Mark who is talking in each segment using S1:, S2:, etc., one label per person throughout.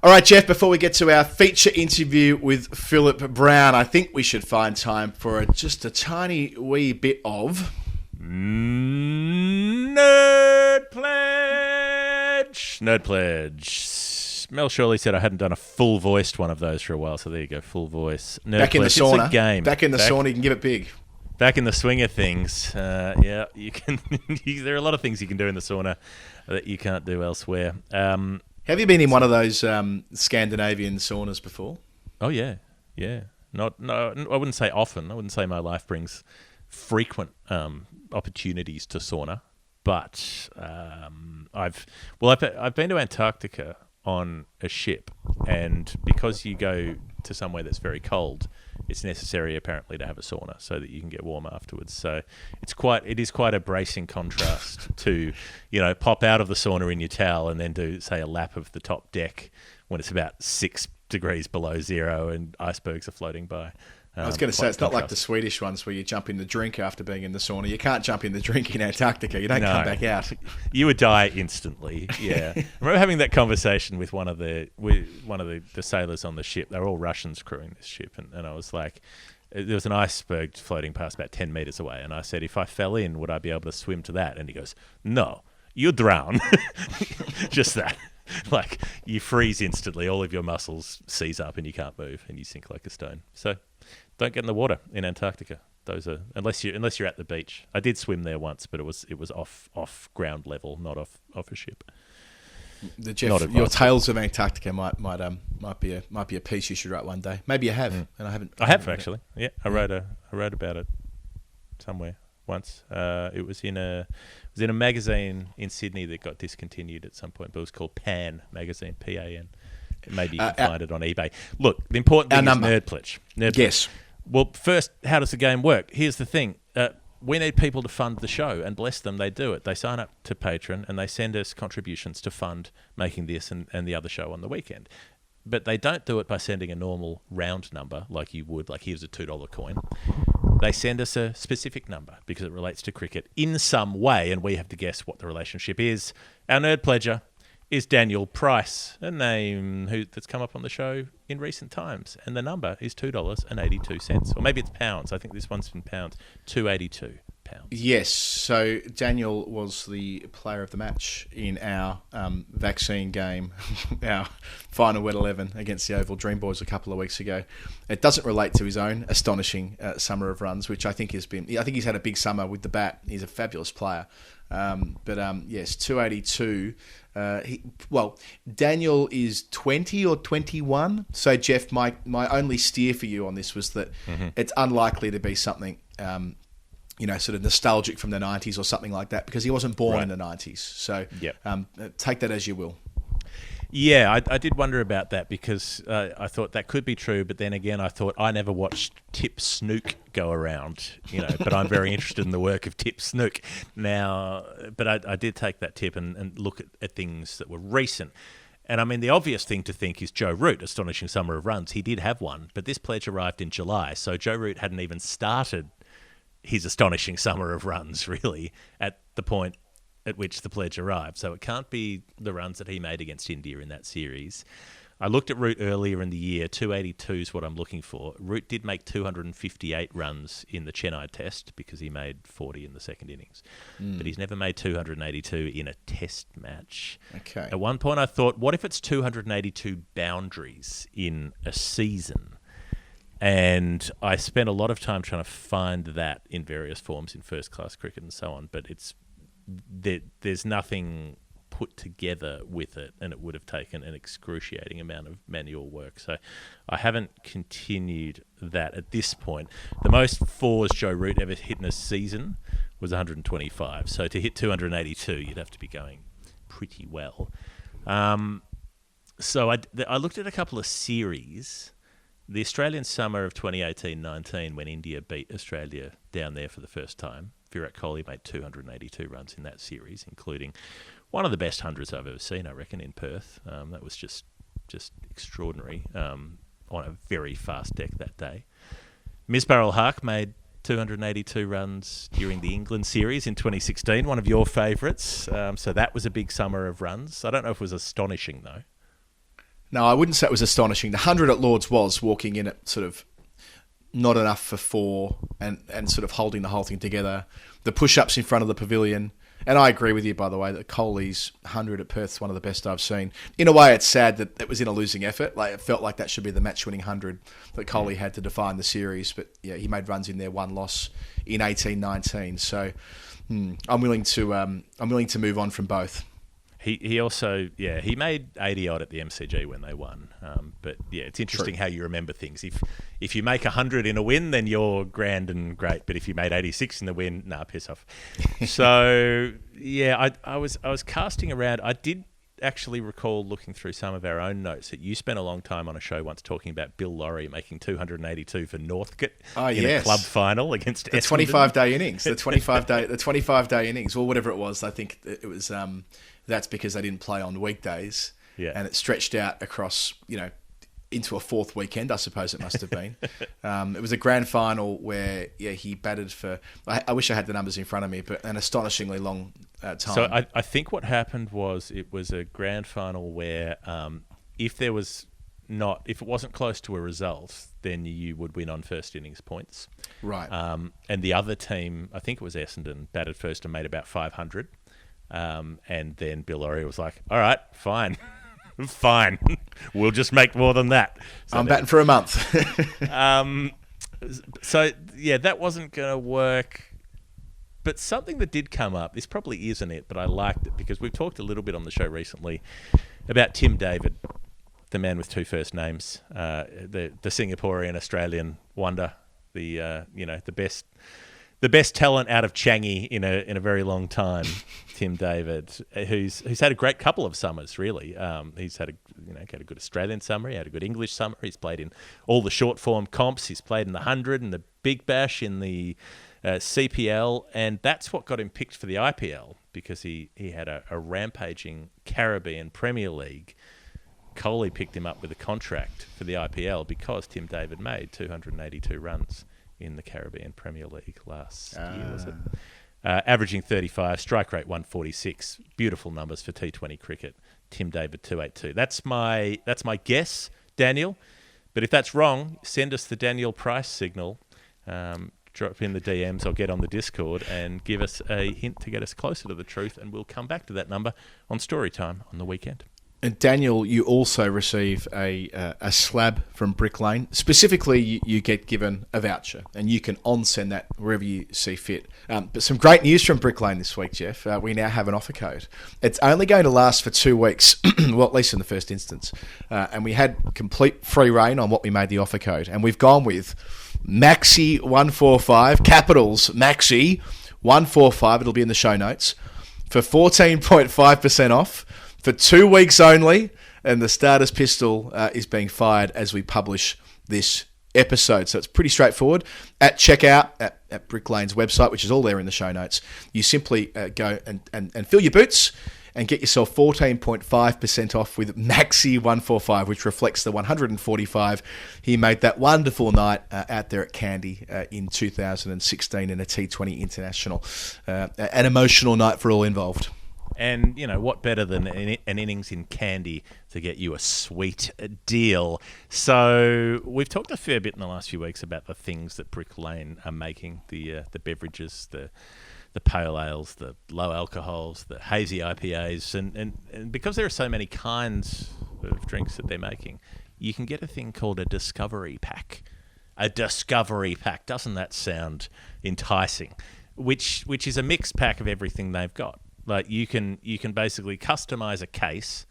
S1: All right, Jeff, before we get to our feature interview with Phillip Brown, I think we should find time for just a tiny wee bit of...
S2: Nerd Pledge! Nerd Pledge. Mel Shirley said I hadn't done a full-voiced one of those for a while, so there you go, full voice. Nerd
S1: Back in the
S2: Pledge.
S1: sauna.
S2: It's a game.
S1: Back in the sauna, you can give it big.
S2: Back in the swing of things, you can. There are a lot of things you can do in the sauna that you can't do elsewhere.
S1: Have you been in one of those Scandinavian saunas before?
S2: Oh yeah. No, I wouldn't say often. I wouldn't say my life brings frequent opportunities to sauna, but I've been to Antarctica on a ship, and because you go to somewhere that's very cold, it's necessary apparently to have a sauna so that you can get warm afterwards. So it is quite a bracing contrast to, pop out of the sauna in your towel and then do, say, a lap of the top deck when it's about 6 degrees below zero and icebergs are floating by.
S1: I was going to say, it's not like the Swedish ones where you jump in the drink after being in the sauna. You can't jump in the drink in Antarctica. You don't come back out.
S2: You would die instantly. Yeah. I remember having that conversation with one of the sailors on the ship. They were all Russians crewing this ship, and I was like, there was an iceberg floating past about 10 meters away, and I said, if I fell in, would I be able to swim to that? And he goes, no, you drown. Just that. Like, you freeze instantly, all of your muscles seize up and you can't move and you sink like a stone. So don't get in the water in Antarctica. Those are unless you're at the beach. I did swim there once, but it was off ground level, not off a ship.
S1: Jeff, your Tales of Antarctica might be a piece you should write one day. Maybe you have, and I haven't.
S2: I have actually. Yeah, I wrote about it somewhere once. It was in a magazine in Sydney that got discontinued at some point, but it was called Pan magazine, PAN. Maybe you can find it on eBay. Look, the important thing is Nerd Pledge.
S1: Yes.
S2: Well, first, how does the game work? Here's the thing. We need people to fund the show, and bless them, they do it. They sign up to Patreon, and they send us contributions to fund making this and the other show on the weekend. But they don't do it by sending a normal round number like you would, like here's a $2 coin. They send us a specific number because it relates to cricket in some way, and we have to guess what the relationship is. Our nerd pledger is Daniel Price, a name that's come up on the show in recent times, and the number is $2.82, or maybe it's pounds. I think this one's in pounds. £2.82.
S1: Yes, so Daniel was the player of the match in our vaccine game, our final wet 11 against the Oval Dream Boys a couple of weeks ago. It doesn't relate to his own astonishing summer of runs, which I think he's had a big summer with the bat. He's a fabulous player. Yes, 282. Daniel is 20 or 21. So, Jeff, my only steer for you on this was that it's unlikely to be something, sort of nostalgic from the 90s or something like that, because he wasn't born in the 90s. So, take that as you will.
S2: Yeah, I did wonder about that because I thought that could be true, but then again, I thought I never watched Tip Snook go around, but I'm very interested in the work of Tip Snook now. But I did take that tip and look at things that were recent. And I mean, the obvious thing to think is Joe Root, astonishing summer of runs. He did have one, but this pledge arrived in July, so Joe Root hadn't even started his astonishing summer of runs, really, at the point at which the pledge arrived. So it can't be the runs that he made against India in that series. I looked at Root earlier in the year. 282 is what I'm looking for. Root did make 258 runs in the Chennai Test because he made 40 in the second innings. But he's never made 282 in a Test match.
S1: Okay.
S2: At one point I thought, what if it's 282 boundaries in a season? And I spent a lot of time trying to find that in various forms in first-class cricket and so on, but there's nothing put together with it, and it would have taken an excruciating amount of manual work. So I haven't continued that at this point. The most fours Joe Root ever hit in a season was 125. So to hit 282, you'd have to be going pretty well. So I looked at a couple of series. The Australian summer of 2018-19, when India beat Australia down there for the first time, Virat Kohli made 282 runs in that series, including one of the best hundreds I've ever seen, I reckon, in Perth. That was just extraordinary on a very fast deck that day. Misbah Haq made 282 runs during the England series in 2016, one of your favourites. So that was a big summer of runs. I don't know if it was astonishing, though.
S1: No, I wouldn't say it was astonishing. The 100 at Lords was walking in at sort of not enough for 4 and sort of holding the whole thing together. The push-ups in front of the pavilion. And I agree with you, by the way, that Coley's 100 at Perth's one of the best I've seen. In a way, it's sad that it was in a losing effort. Like, it felt like that should be the match-winning 100 that Coley had to define the series. But yeah, he made runs in there, one loss in 18-19. So I'm willing to move on from both.
S2: He also, he made 80 odd at the MCG when they won. But yeah, it's interesting how you remember things. If you make 100 in a win, then you're grand and great. But if you made 86 in the win, piss off. So yeah, I was casting around. I did actually recall looking through some of our own notes that you spent a long time on a show once talking about Bill Laurie making 282 for Northcote in a club final against
S1: the 25-day innings. The 25-day innings, or whatever it was. I think it was. That's because they didn't play on weekdays, and it stretched out across, into a fourth weekend, I suppose it must have been. It was a grand final where, he batted for, I wish I had the numbers in front of me, but an astonishingly long time.
S2: So I think what happened was it was a grand final where if it wasn't close to a result, then you would win on first innings points.
S1: Right.
S2: And the other team, I think it was Essendon, batted first and made about 500. And then Bill Laurie was like, all right, fine. Fine. We'll just make more than that. So
S1: I'm batting for a month.
S2: So, that wasn't going to work. But something that did come up, this probably isn't it, but I liked it because we've talked a little bit on the show recently about Tim David, the man with 2 first names, the Singaporean Australian wonder, the best talent out of Changi in a very long time, Tim David, who's had a great couple of summers, really. He's had a good Australian summer, he had a good English summer, he's played in all the short form comps, he's played in the 100 and the Big Bash in the CPL, and that's what got him picked for the IPL because he had a rampaging Caribbean Premier League. Coley picked him up with a contract for the IPL because Tim David made 282 runs in the Caribbean Premier League last year, was it? Averaging 35, strike rate 146. Beautiful numbers for T20 cricket. Tim David 282. That's my guess, Daniel. But if that's wrong, send us the Daniel Price signal. Drop in the DMs or get on the Discord and give us a hint to get us closer to the truth, and we'll come back to that number on Storytime on the weekend.
S1: And Daniel, you also receive a slab from Brick Lane. Specifically, you get given a voucher, and you can on-send that wherever you see fit. But some great news from Brick Lane this week, Jeff. We now have an offer code. It's only going to last for 2 weeks, well, at least in the first instance. And we had complete free reign on what we made the offer code. And we've gone with Maxi145, capitals Maxi 145. It'll be in the show notes for 14.5% off. For 2 weeks only, and the starter's pistol is being fired as we publish this episode. So it's pretty straightforward. At checkout at Brick Lane's website, which is all there in the show notes, you simply go and fill your boots and get yourself 14.5% off with Maxi145, which reflects the 145 he made that wonderful night out there at Candy in 2016 in a T20 International. An emotional night for all involved.
S2: And, what better than an innings in Candy to get you a sweet deal? So we've talked a fair bit in the last few weeks about the things that Brick Lane are making, the beverages, the pale ales, the low alcohols, the hazy IPAs. And because there are so many kinds of drinks that they're making, you can get a thing called a Discovery Pack. A Discovery Pack. Doesn't that sound enticing? Which is a mixed pack of everything they've got. Like you can basically customize a case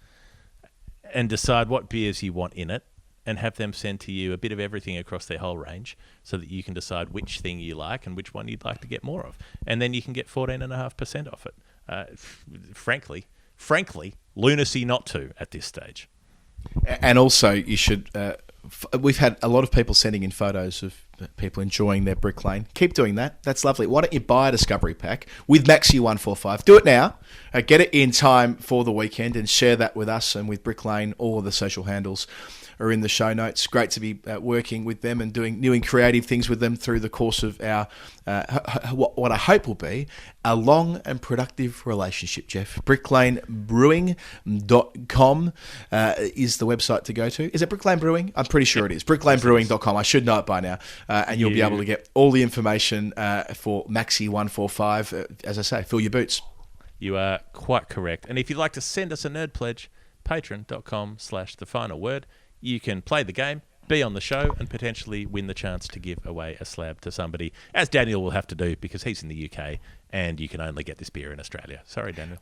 S2: and decide what beers you want in it and have them send to you a bit of everything across their whole range so that you can decide which thing you like and which one you'd like to get more of. And then you can get 14.5% off it. Frankly, lunacy not to at this stage.
S1: And also you should... we've had a lot of people sending in photos of people enjoying their Brick Lane. Keep doing that. That's lovely. Why don't you buy a Discovery Pack with Maxi 145? Do it now. Get it in time for the weekend and share that with us and with Brick Lane. All of the social handles are in the show notes. Great to be working with them and doing new and creative things with them through the course of our what I hope will be a long and productive relationship, Jeff. BrickLaneBrewing.com is the website to go to. Is it Brick Lane Brewing? I'm pretty sure it is. BrickLaneBrewing.com. I should know it by now. And you'll be able to get all the information for Maxi 145. As I say, fill your boots.
S2: You are quite correct. And if you'd like to send us a nerd pledge, patreon.com/thefinalword. You can play the game, be on the show, and potentially win the chance to give away a slab to somebody, as Daniel will have to do because he's in the UK and you can only get this beer in Australia. Sorry, Daniel.